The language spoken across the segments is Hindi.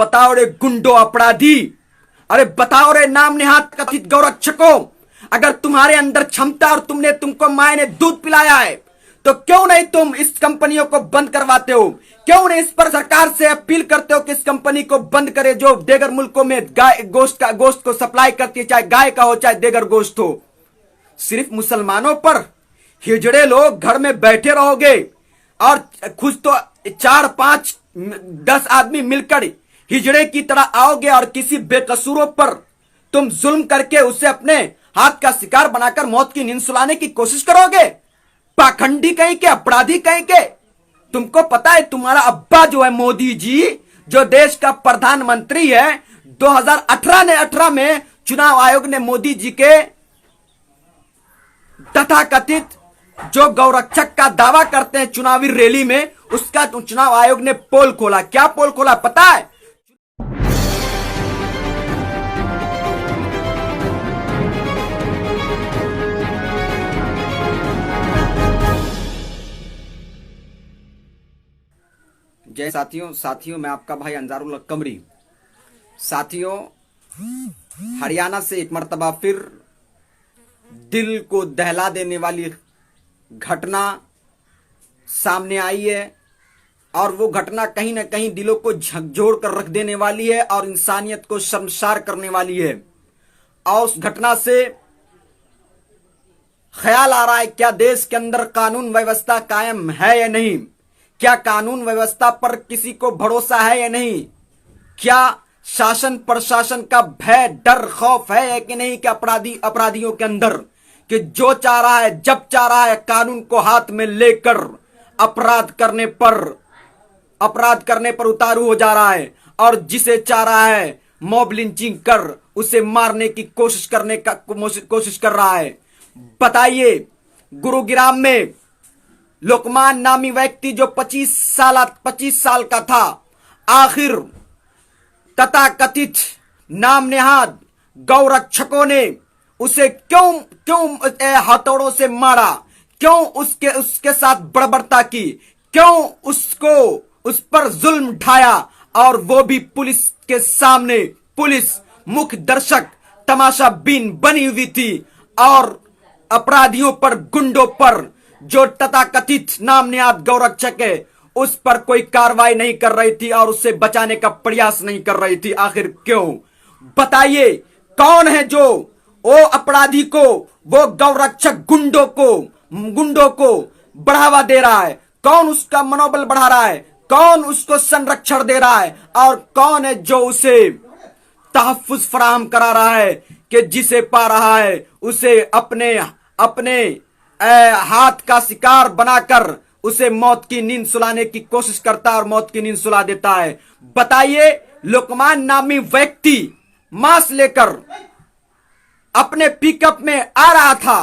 बताओ रे गुंडो अपराधी, अरे बताओ रे नाम नेहात कथित गौरक्षकों, अगर तुम्हारे अंदर क्षमता और तुमको माए ने दूध पिलाया है तो क्यों नहीं तुम इस कंपनियों को बंद करवाते हो? क्यों नहीं इस पर सरकार से अपील करते हो कि इस कंपनी को बंद करे जो देगर मुल्कों में गाय गोश्त को सप्लाई करती है, चाहे गाय का हो चाहे देगर गोश्त हो। सिर्फ मुसलमानों पर हिजड़े लोग घर में बैठे रहोगे और खुद तो 4-5-10 आदमी मिलकर हिजड़े की तरह आओगे और किसी बेकसूरों पर तुम जुल्म करके उसे अपने हाथ का शिकार बनाकर मौत की नींद सुलाने की कोशिश करोगे? पाखंडी कहीं के, अपराधी कहीं के। तुमको पता है तुम्हारा अब्बा जो है मोदी जी, जो देश का प्रधानमंत्री है, 2018 में चुनाव आयोग ने मोदी जी के तथाकथित जो गौरक्षक का दावा करते हैं चुनावी रैली में, उसका चुनाव आयोग ने पोल खोला। क्या पोल खोला पता है? जय साथियों, मैं आपका भाई अंजारुल हक कमरी। साथियों, हरियाणा से एक मर्तबा फिर दिल को दहला देने वाली घटना सामने आई है और वो घटना कहीं ना कहीं दिलों को झकझोर कर रख देने वाली है और इंसानियत को शर्मसार करने वाली है। और उस घटना से ख्याल आ रहा है क्या देश के अंदर कानून व्यवस्था कायम है या नहीं? क्या कानून व्यवस्था पर किसी को भरोसा है या नहीं? क्या शासन प्रशासन का भय डर खौफ है कि नहीं कि अपराधियों के अंदर कि जो चाह रहा है जब चाह रहा है कानून को हाथ में लेकर अपराध करने पर उतारू हो जा रहा है और जिसे चाह रहा है मॉब लिंचिंग कर उसे मारने की कोशिश कर रहा है। बताइए, गुरुग्राम में लोकमान नामी व्यक्ति जो 25 साल का था, आखिर तथाकथित नाम नेहाद गौरक्षकों ने उसे क्यों हथौड़ों से मारा? क्यों उसके साथ बर्बरता की? क्यों उस पर जुल्म ढाया? और वो भी पुलिस के सामने। पुलिस मुख्य दर्शक तमाशा बीन बनी हुई थी और अपराधियों पर, गुंडों पर, जो तथाकथित नाम नेहाद गौरक्षक है, उस पर कोई कार्रवाई नहीं कर रही थी और उसे बचाने का प्रयास नहीं कर रही थी। आखिर क्यों? बताइए, कौन है जो वो अपराधी को, वो गौरक्षक गुंडों को बढ़ावा दे रहा है? कौन उसका मनोबल बढ़ा रहा है? कौन उसको संरक्षण दे रहा है? और कौन है जो उसे तहफ्फुज फराहम करा रहा है कि जिसे पा रहा है उसे अपने हाथ का शिकार बनाकर उसे मौत की नींद सुलाने की कोशिश करता है और मौत की नींद सुला देता है? बताइए, लोकमान नामी व्यक्ति मांस लेकर अपने पिकअप में आ रहा था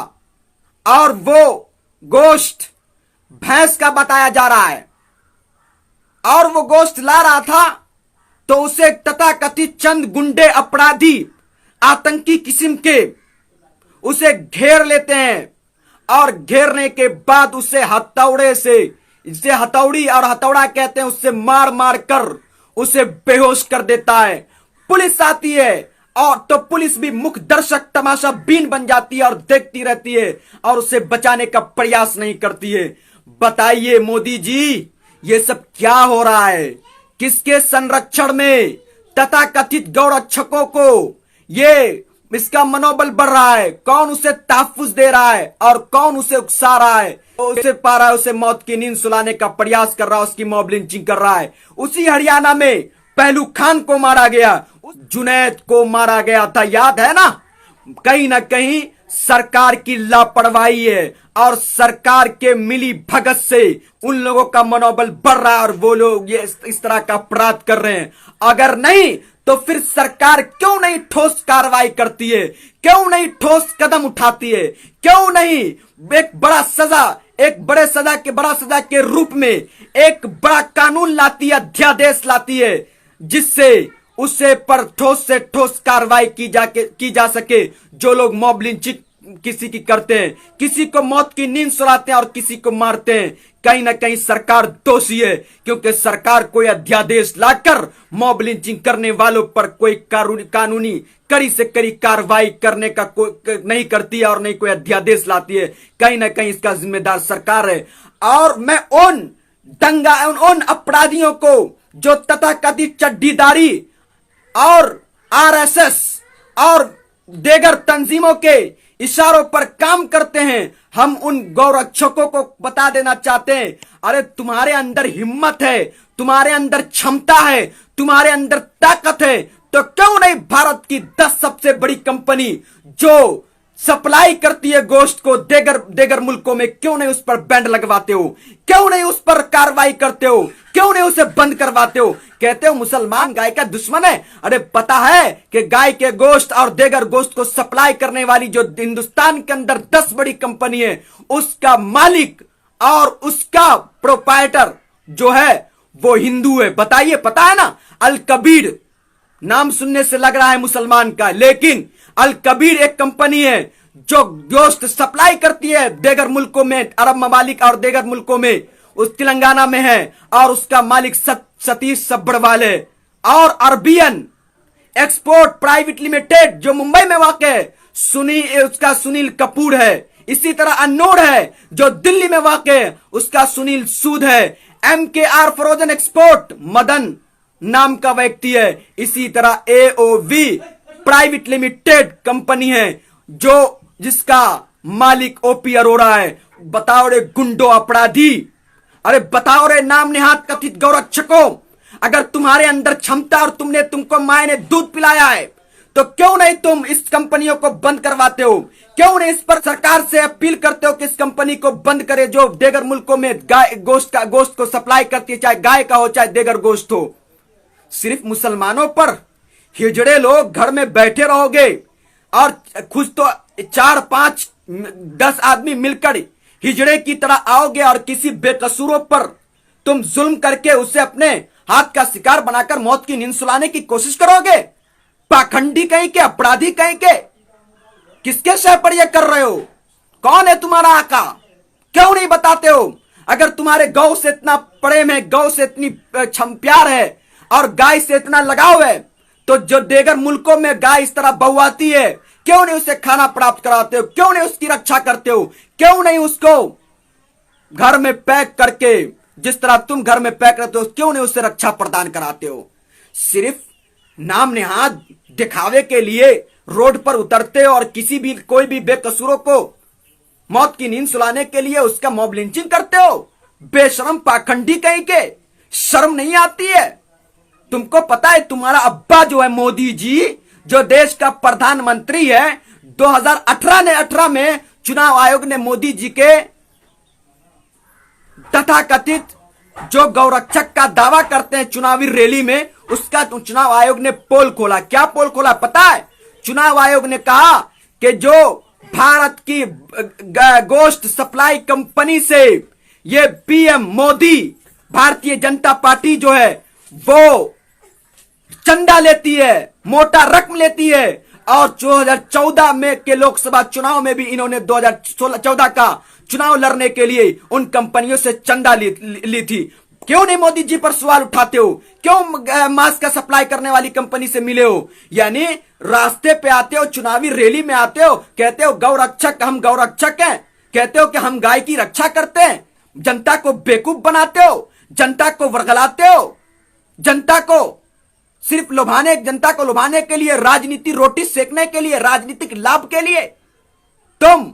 और वो गोश्त भैंस का बताया जा रहा है और वो गोश्त ला रहा था तो उसे तथाकथित चंद गुंडे, अपराधी, आतंकी किस्म के उसे घेर लेते हैं और घेरने के बाद उसे हथौड़े से, जिसे हथौड़ी और हथौड़ा कहते हैं, उससे मार कर उसे बेहोश कर देता है। पुलिस आती है और तो पुलिस भी मुख्य दर्शक तमाशा बीन बन जाती है और देखती रहती है और उसे बचाने का प्रयास नहीं करती है। बताइए मोदी जी, ये सब क्या हो रहा है? किसके संरक्षण में तथाकथित गौरक्षकों को इसका मनोबल बढ़ रहा है? कौन उसे तहफ्फुज दे रहा है और कौन उसे उकसा रहा है? उसे पा रहा है, उसे मौत की नींद सुलाने का प्रयास कर रहा है, उसकी मॉब लिंचिंग कर रहा है। उसी हरियाणा में पहलू खान को मारा गया, जुनैद को मारा गया था, याद है ना? कहीं ना कहीं सरकार की लापरवाही है और सरकार के मिली भगत से उन लोगों का मनोबल बढ़ रहा है और वो लोग ये इस तरह का अपराध कर रहे हैं। अगर नहीं तो फिर सरकार क्यों नहीं ठोस कार्रवाई करती है? क्यों नहीं ठोस कदम उठाती है? क्यों नहीं एक बड़ा सजा के रूप में एक बड़ा कानून लाती है, अध्यादेश लाती है, जिससे उसे पर ठोस से ठोस कार्रवाई की जा सके जो लोग किसी की करते हैं, किसी को मौत की नींद सुलाते हैं और किसी को मारते हैं। कहीं ना कहीं सरकार दोषी है, क्योंकि सरकार कोई अध्यादेश लाकर मॉब लिंचिंग करने वालों पर कोई कानूनी कड़ी से कड़ी कार्रवाई करने का नहीं करती है और नहीं कोई अध्यादेश लाती है। कहीं ना कहीं इसका जिम्मेदार सरकार है। और मैं उन अपराधियों को जो तथाकथित चड्डीदारी और आरएसएस और देगर तंजीमों के इशारों पर काम करते हैं, हम उन गौरक्षकों को बता देना चाहते हैं, अरे तुम्हारे अंदर हिम्मत है, तुम्हारे अंदर क्षमता है, तुम्हारे अंदर ताकत है, तो क्यों नहीं भारत की 10 सबसे बड़ी कंपनी जो सप्लाई करती है गोश्त को देगर मुल्कों में, क्यों नहीं उस पर बैंड लगवाते हो? क्यों नहीं उस पर कार्रवाई करते हो? क्यों नहीं उसे बंद करवाते हो? कहते हो मुसलमान गाय का दुश्मन है। अरे पता है कि गाय के गोश्त और देगर गोश्त को सप्लाई करने वाली जो हिंदुस्तान के अंदर 10 बड़ी कंपनी है, उसका मालिक और उसका प्रोप्राइटर जो है वो हिंदू है। बताइए, पता है ना? अल कबीर नाम सुनने से लग रहा है मुसलमान का, लेकिन अल कबीर एक कंपनी है जो गोश्त सप्लाई करती है देगर मुल्कों में, अरब ममालिक और देगर मुल्कों में। उस तेलंगाना में है और उसका मालिक सतीश सब्बरवाल है। और अरबियन एक्सपोर्ट प्राइवेट लिमिटेड जो मुंबई में वाक़ है, उसका सुनील कपूर है। इसी तरह अनोड है जो दिल्ली में वाक़ है, उसका सुनील सूद है। MKR फ्रोजन एक्सपोर्ट मदन नाम का व्यक्ति है। इसी तरह AOV प्राइवेट लिमिटेड कंपनी है जिसका मालिक OP अरोड़ा है। बताओ रे गुंडो अपराधी, अरे बताओ रे नाम नेहात कथित गौरक्षकों, अगर तुम्हारे अंदर क्षमता और तुमको माए ने दूध पिलाया है, तो क्यों नहीं तुम इस कंपनियों को बंद करवाते हो? क्यों नहीं इस पर सरकार से अपील करते हो कि इस कंपनी को बंद करे जो देगर मुल्कों में गोश्त को सप्लाई करती है, चाहे गाय का हो चाहे देगर गोश्त हो? सिर्फ मुसलमानों पर हिजड़े लोग घर में बैठे रहोगे और खुद तो 4, 5, 10 आदमी मिलकर हिजड़े की तरह आओगे और किसी बेकसूरों पर तुम जुल्म करके उसे अपने हाथ का शिकार बनाकर मौत की नींद सुलाने की कोशिश करोगे? पाखंडी कहीं के, अपराधी कहीं के, किसके शह पर यह कर रहे हो? कौन है तुम्हारा आका? क्यों नहीं बताते हो? अगर तुम्हारे गौ से इतना प्रेम है, गौ से इतनी प्यार है और गाय से इतना लगाव है, तो जो देगर मुल्कों में गाय इस तरह बहुआती है, क्यों नहीं उसे खाना प्राप्त कराते हो? क्यों नहीं उसकी रक्षा करते हो? क्यों नहीं उसको घर में पैक करके, जिस तरह तुम घर में पैक करते हो, क्यों नहीं उसे रक्षा प्रदान कराते हो? सिर्फ नाम नेहाद दिखावे के लिए रोड पर उतरते हो और कोई भी बेकसूरों को मौत की नींद सुलाने के लिए उसका मॉब लिंचिंग करते हो। बेशरम पाखंडी कहीं के, शर्म नहीं आती है? तुमको पता है तुम्हारा अब्बा जो है मोदी जी, जो देश का प्रधानमंत्री है, 2018 में चुनाव आयोग ने मोदी जी के तथाकथित जो गौरक्षक का दावा करते हैं चुनावी रैली में, उसका चुनाव आयोग ने पोल खोला। क्या पोल खोला पता है? चुनाव आयोग ने कहा कि जो भारत की गोश्त सप्लाई कंपनी से ये PM मोदी, भारतीय जनता पार्टी जो है वो चंदा लेती है, मोटा रकम लेती है। और 2014 में के लोकसभा चुनाव में भी इन्होंने 2014 का चुनाव लड़ने के लिए उन कंपनियों से चंदा ली थी। क्यों नहीं मोदी जी पर सवाल उठाते हो? क्यों मास्क का सप्लाई करने वाली कंपनी से मिले हो? यानी रास्ते पे आते हो, चुनावी रैली में आते हो, कहते हो गौरक्षक, हम गौरक्षक हैं, कहते हो कि हम गाय की रक्षा करते हैं, जनता को बेवकूफ बनाते हो, जनता को वर्गलाते हो, जनता को सिर्फ जनता को लुभाने के लिए, राजनीति रोटी सेकने के लिए, राजनीतिक लाभ के लिए तुम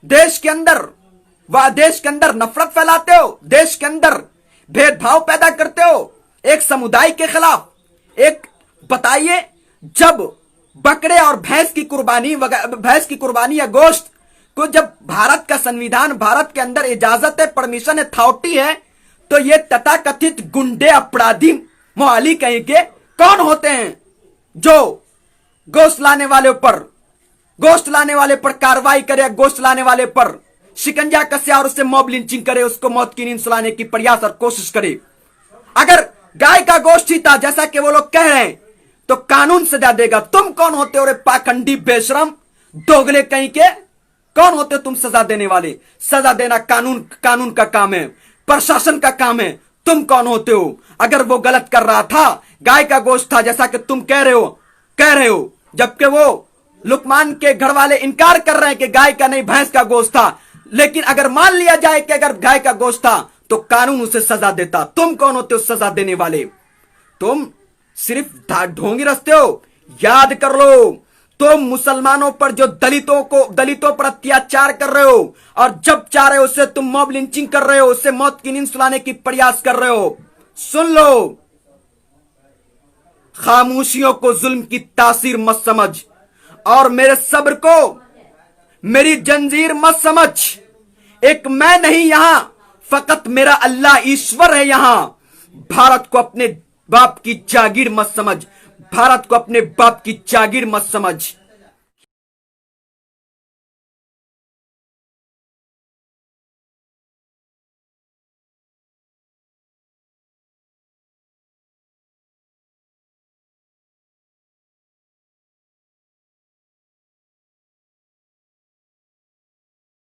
देश के अंदर नफरत फैलाते हो, देश के अंदर भेदभाव पैदा करते हो एक समुदाय के खिलाफ। एक बताइए, जब बकरे और भैंस की कुर्बानी या गोश्त को जब भारत का संविधान, भारत के अंदर इजाजत है, परमिशन है, अथॉरिटी है, तो ये तथाकथित गुंडे, अपराधी, मोहाली कहीं के कौन होते हैं जो गोश्त लाने वाले पर कार्रवाई करे, गोश्त लाने वाले पर शिकंजा कसे और उससे मॉब लिंचिंग करे, उसको मौत की नींद सुलाने की प्रयास और कोशिश करे? अगर गाय का गोश्त ही था जैसा कि वो लोग कह रहे हैं तो कानून सजा देगा। तुम कौन होते हो रे पाखंडी बेशरम, दोगले कहीं के। कौन होते हो तुम सजा देने वाले? सजा देना कानून का काम है, प्रशासन का काम है। तुम कौन होते हो? अगर वो गलत कर रहा था, गाय का गोश्त था जैसा कि तुम कह रहे हो, जबकि वो लुकमान के घर वाले इनकार कर रहे हैं कि गाय का नहीं भैंस का गोश्त था। लेकिन अगर मान लिया जाए कि अगर गाय का गोश्त था तो कानून उसे सजा देता। तुम कौन होते हो सजा देने वाले? तुम सिर्फ ढोंगी रचते हो। याद कर लो, तुम मुसलमानों पर जो दलितों पर अत्याचार कर रहे हो, और जब चाह रहे हो उससे तुम मॉब लिंचिंग कर रहे हो, उससे मौत की नींद सुलाने की प्रयास कर रहे हो। सुन लो, खामोशियों को जुल्म की तासीर मत समझ, और मेरे सब्र को मेरी जंजीर मत समझ। एक मैं नहीं यहां, फकत मेरा अल्लाह ईश्वर है यहां। भारत को अपने बाप की जागीर मत समझ, भारत को अपने बाप की जागीर मत समझ।